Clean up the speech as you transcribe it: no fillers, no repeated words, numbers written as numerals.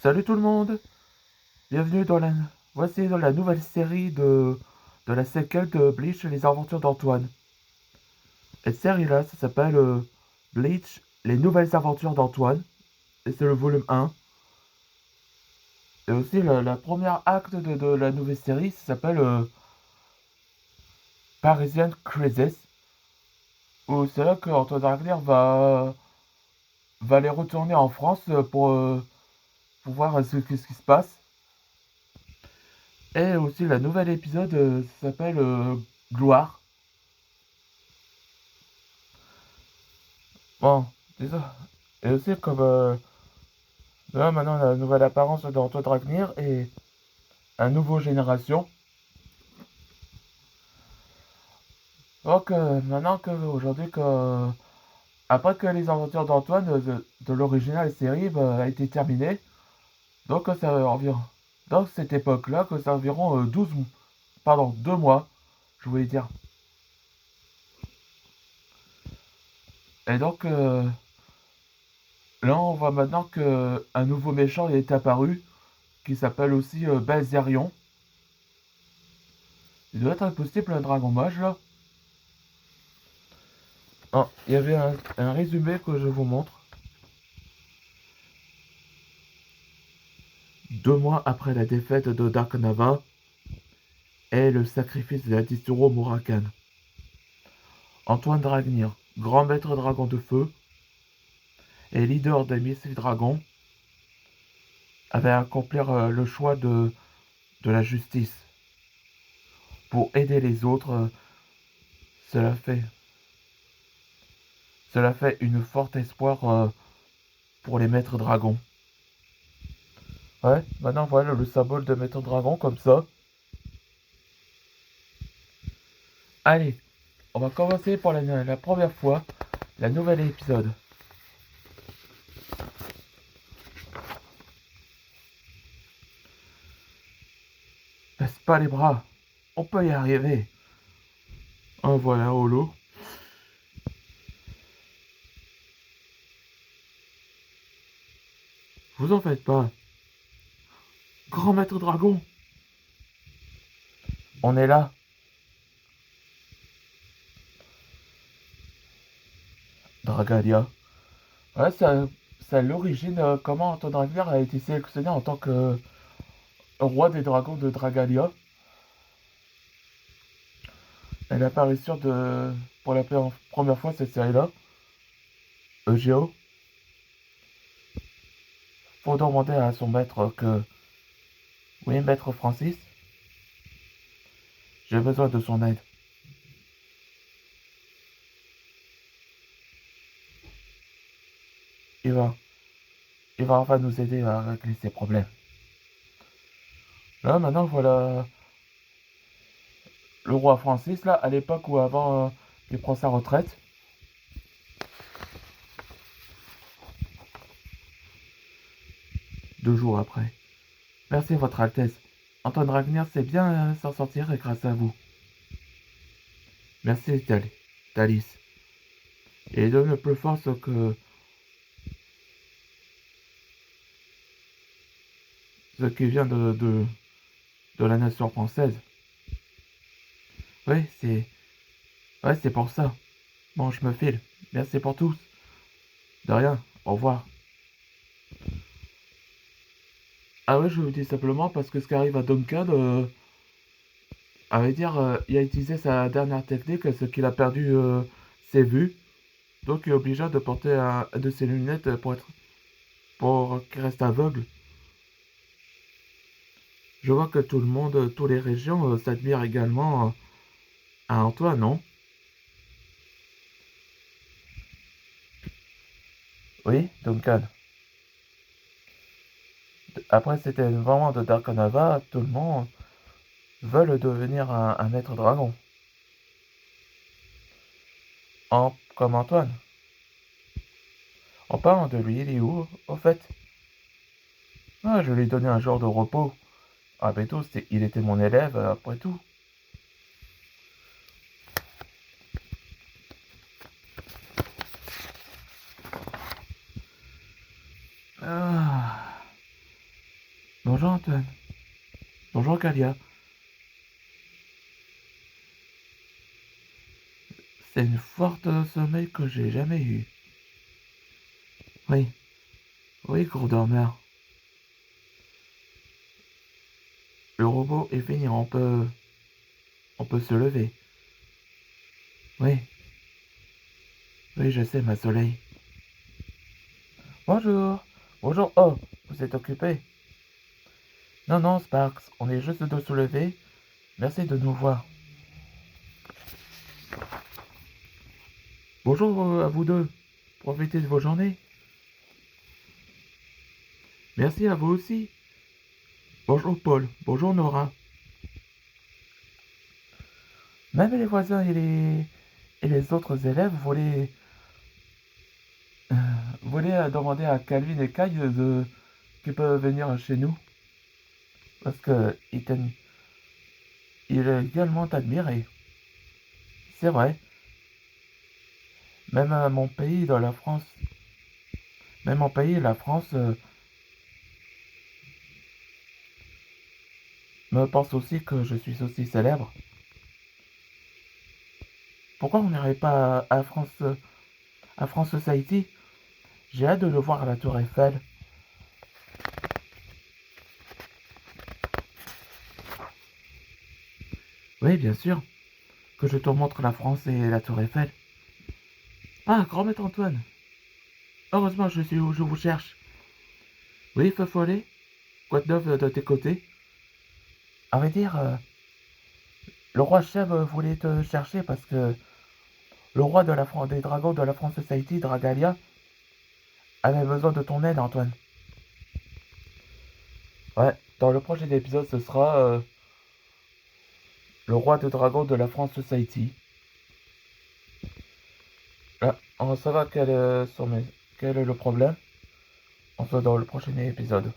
Salut tout le monde, bienvenue dans la... Voici dans la nouvelle série de la séquelle de Bleach, les aventures d'Antoine. Cette série-là, ça s'appelle Bleach, les nouvelles aventures d'Antoine, et c'est le volume 1. Et aussi la première acte de la nouvelle série, ça s'appelle Parisian Crisis, où c'est là que Antoine Wagner va aller retourner en France pour voir ce qui se passe. Et aussi la nouvelle épisode, ça s'appelle Gloire. Bon, c'est ça. Et aussi, comme là, maintenant, on a la nouvelle apparence d'Antoine Dragnir et un nouveau génération. Donc, maintenant aujourd'hui, après que les aventures d'Antoine de l'original série a été terminée, donc ça environ. Dans cette époque-là, que c'est environ 2 mois, je voulais dire. Et donc, là, on voit maintenant que un nouveau méchant est apparu, qui s'appelle aussi Balzerion. Il doit être impossible un dragon mage là. Ah, il y avait un résumé que je vous montre. 2 mois après la défaite de Dark Nava et le sacrifice de la Disturo Murakan, Antoine Dragnir, grand maître dragon de feu et leader des missiles dragons, avait accompli le choix de la justice. Pour aider les autres, cela fait, cela fait une forte espoir pour les maîtres dragons. Ouais, maintenant voilà le symbole de maître dragon comme ça. Allez, on va commencer pour la première fois, la nouvelle épisode. Baisse pas les bras, on peut y arriver. En voilà, Holo. Vous en faites pas. Grand maître dragon, on est là. Dragalia. Ouais, c'est l'origine, comment Anton Dragalier a été sélectionné en tant que roi des dragons de Dragalia. Et l'apparition pour la première fois cette série-là, Eugeo, faut demander à son maître que, oui, maître Francis, j'ai besoin de son aide. Il va, il va enfin nous aider à régler ses problèmes. Là, maintenant, voilà le roi Francis, là, à l'époque où avant qu'il prend sa retraite. 2 jours après. Merci, Votre Altesse. Antoine Ragnar sait bien s'en sortir grâce à vous. Merci, Thalys. Et donne plus force que ce qui vient de la nation française. Oui, c'est pour ça. Bon, je me file. Merci pour tous. De rien. Au revoir. Ah ouais, je vous dis simplement parce que ce qui arrive à Duncan, à vrai dire, il a utilisé sa dernière technique, ce qu'il a perdu ses vues. Donc il est obligé de porter un de ses lunettes pour qu'il reste aveugle. Je vois que tout le monde, toutes les régions s'admirent également à Antoine, non? Oui, Duncan. Après, c'était vraiment de Darkonava, tout le monde veut devenir un maître dragon. Comme Antoine. En parlant de lui, il est où, au fait? Ah, je lui ai donné un jour de repos. Après tout, il était mon élève, après tout. Ah. Bonjour Antoine. Bonjour Kalia. C'est une forte sommeil que j'ai jamais eu. Oui, oui, gros dormeur. Le robot est fini, on peut se lever. Oui, oui, je sais, ma soleil. Bonjour. Bonjour. Oh, vous êtes occupé? Non, non, Sparks, on est juste de se lever. Merci de nous voir. Bonjour à vous deux. Profitez de vos journées. Merci à vous aussi. Bonjour Paul. Bonjour Nora. Même les voisins et les autres élèves voulaient demander à Calvin et Kai qu'ils peuvent venir chez nous. Parce que il est également admiré. C'est vrai. Même mon pays, dans la France. Même mon pays, la France, me pense aussi que je suis aussi célèbre. Pourquoi on n'irait pas à France Society? J'ai hâte de le voir à la Tour Eiffel. Oui, bien sûr, que je te montre la France et la Tour Eiffel. Ah, grand-maître Antoine. Heureusement, je suis où je vous cherche. Oui, feu follet. Quoi de neuf de tes côtés? À vrai dire, le roi Chèvre voulait te chercher parce que le roi des dragons de la France Society, Dragalia, avait besoin de ton aide, Antoine. Ouais, dans le prochain épisode, ce sera le roi des dragons de la France Society. Là, on saura quel est le problème. On se voit dans le prochain épisode.